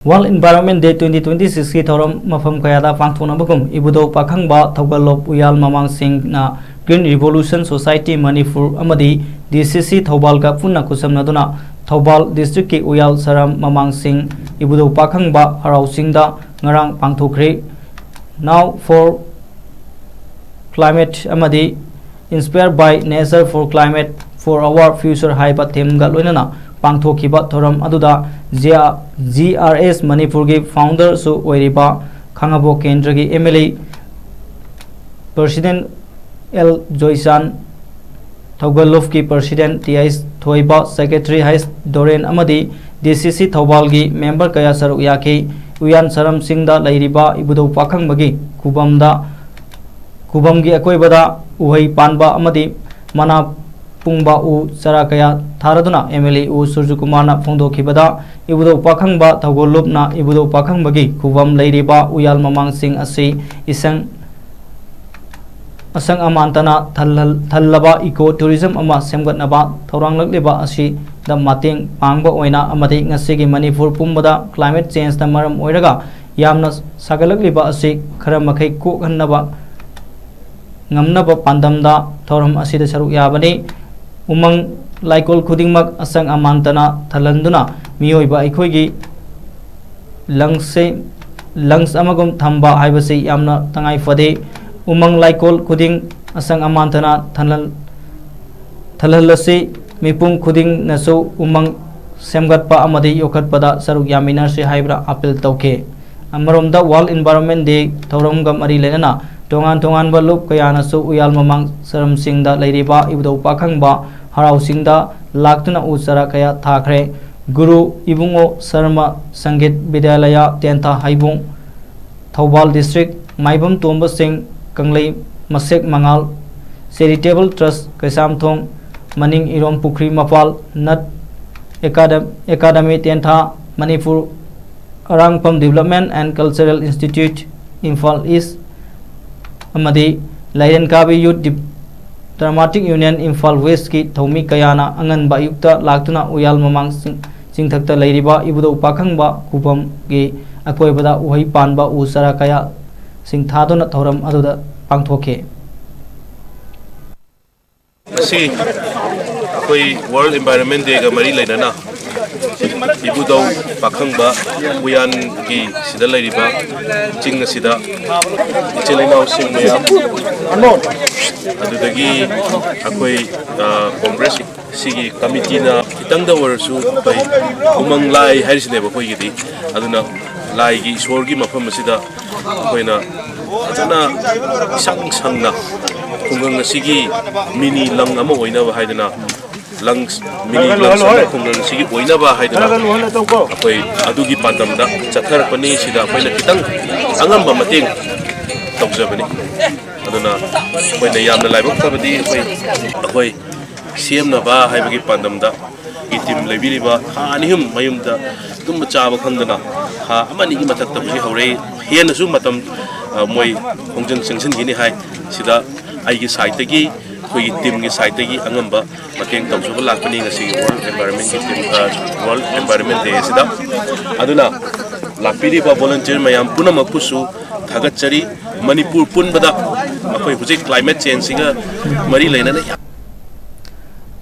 World Environment Day 2026 की थौरम मफम कयादा पांगथोनबगुम इबुदो पाखंगबा थौगलोप उयाल ममांग सिंगना ग्रीन रिवोल्यूशन सोसाइटी मणिपुर अमदी DCC थौबाल का पुन्ना कुसमनदुना थौबाल डिस्ट्रिक्ट की उयाल सरम ममांग सिंग इबुदो Pakhangba हराउसिंगदा ngarang पांगथोखरे Now for Climate अमदी Inspired by Nature for Climate for our Future हाइबा थेमगा लोइनना पांगथोखिबा थौरम अदुदा GRS Manipur की फाउंडर सु ओइरिबा खांगाबो केंद्र की MLA प्रेसिडेंट L जोइसान थौगलोफ की प्रेसिडेंट TS थोइबा सेक्रेटरी हाइस डोरेन अमदी DCC थौबाल की मेंबर कया सरुक याकी उयान सरम सिंगदा लैरिबा इबुदो पाखंगबगी कुबम की अकोइबदा उहै पानबा अमदी मना पुंगबा उ चरा कया थारदुना MLA उ सुरजु कुमारना फोंदोखिबदा इबुदो पाखंगबा थौगोलुपना इबुदो पाखंगबगी कुबम लैरिबा उयाल ममांग सिंग असि असंग अमांतना थल्लबा इको टूरिज्म अमा सेमगतनबा थौरांगलकलिबा असि द मतेंग पांगबा ओइना अमदि ngasiगी मणिपुर पुंबदा क्लाइमेट चेंज द मरम ओइरगा यामना सागलकलिबा असि खरा मखै कोहन्नबा ngamnaba pandamda thoram asida saruk yabani umang laikol khudingmak asang amantana thalanduna miyoiba aikhoigi lungs amagum thamba haibase yamna tangai fade umang laikol khuding asang amantana thalalase mipung khuding naso umang semgatpa amadi yokhatpada saruk yaminar se haibra appeal tauke amaromda World Environment Day thoramga mari lenana tongan balup kayana su uyal mamang saram singda lairiba ibdo pakhangba harau singda laktuna usara kaya thakre guru ibungo sarma sangit vidyalaya tenta haibung Thoubal district maibam tomba sing kanglei masek mangal charitable trust kaisam thong maning irom pukri mapal nat academy tenta manipur arangpam development and cultural institute imphal east अमदी लाइरन काबी youth dramatic union Imphal west की थौमी कयाना अंगनबा युक्ता लाक्तुना उयाल ममांग चिंथक्ता लैरिबा इबुदो पाखंगबा कुबम की अकोइबदा उहै पानबा उसरा कया सिंथादुना थौरम अदुदा पांगथोखे असी कोई वर्ल्ड एनवायरनमेंट डे का मरी लेना इबुदो पाखंगबा उयान की सिदा लैरिबा चिंग सिदा इचेलेनाव सिंग मयाम अदुदगी अकोई कांग्रेस सिगी कमिटीना खितंगदा वरसु बै उमंग लाई हारिसने बखोइगिदि अदुना लाइगी ईश्वरगी मफम सिदा अखोइना अजना संगना खुंगंग सिगी मिनी लंग अमा ओइनाबा हाइदना lungs mini lungs khungang sigi oinaba haidana akoi adugi pandamda chatharapani sida akoina kitang angamba mateng tawjabani aduna akoina yamna laibok tabadi akoi CM na ba haibagi pandamda itim lebiriba anihum mayumda tum chaba khangdana ha amani gi mathak tabuji hore hian su matam moi khongjang sengsen gini hai sida aigi side gi कोई team की side की अंगंबा मतेंग तौसुबा लाकनी ngasi world environment की team world environment day सिदा अदुना लाकपीरिबा volunteer मयाम पुनमपुसु थागतचरी Manipur पुनबदा अखोई हुजे climate change सिगा मरी लेना